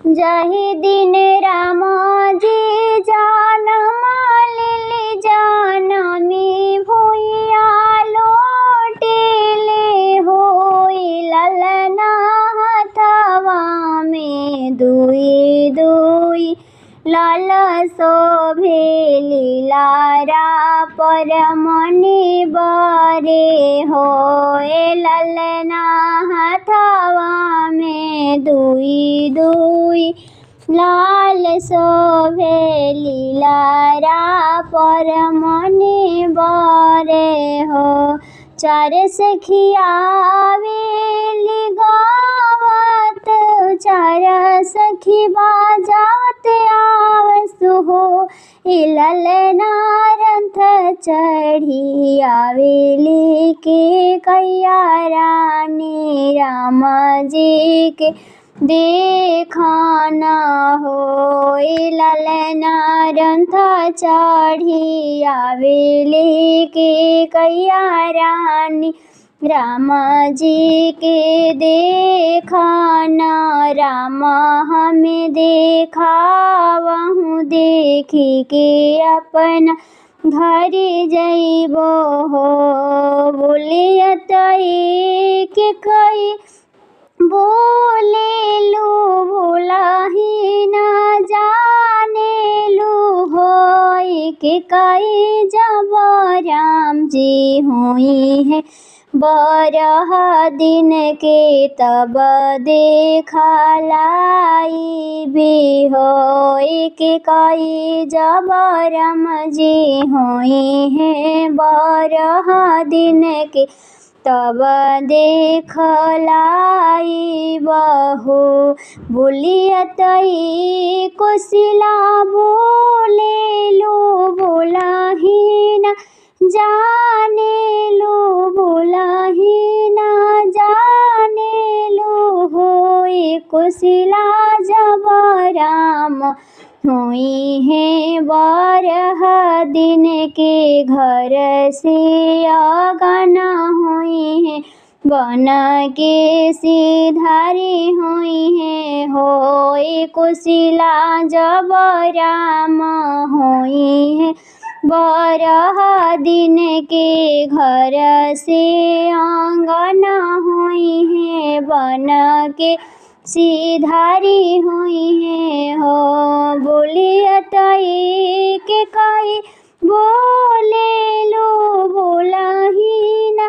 जही दिन राम जी जनम लेले जनमी भुइया लोटिले होई ललना हथवा में दुई दुई लाल शोभेली लारा पर मणि बरे होए ललना हथवा में दुई दुई लाल शोभेली लारा पर मणि बरे हो। चार सखिया आवेली गावत चार सखी बाजावत आवसु हो ललना रथ चढ़ी आवेली के कैया रानी राम जी के देखना हो ललना रथ चढ़ी आवेली के कैया रानी राम जी के देखना राम हमें देखावहु देखी के अपना घर जइबो हो। बोलियत के कई बोले लू बोलाही ना जाने लू हो के कई जब राम जी हुई है बरह दिन के तब देखलाई भी हो के कई जब राम जी हुई है बरह दिन के तब देखलाई बहू। बोलियत कुशिला बोले लो बोलाही ना जाने लो बोलाही ना जाने लो होए कुशिला जब राम हुई है बारह दिन के घर से आगाना हुई है बन के सिधारी हुई है होए कुशिला जब राम हुई है बारह दिन के घर से आंगना हुई है बन के सिधारी हुई है हो। बोलियत के कई बोले लो बोलाही ना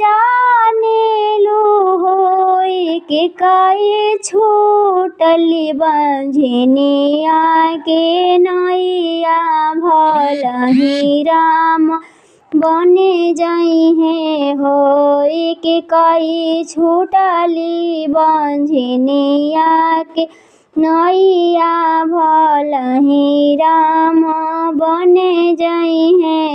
जाने लो होए के कई छूटली बंझनिया के नैया भलही राम बने जाई है होए के कई छूटली बंझनिया के नैया भलही राम बने जाई है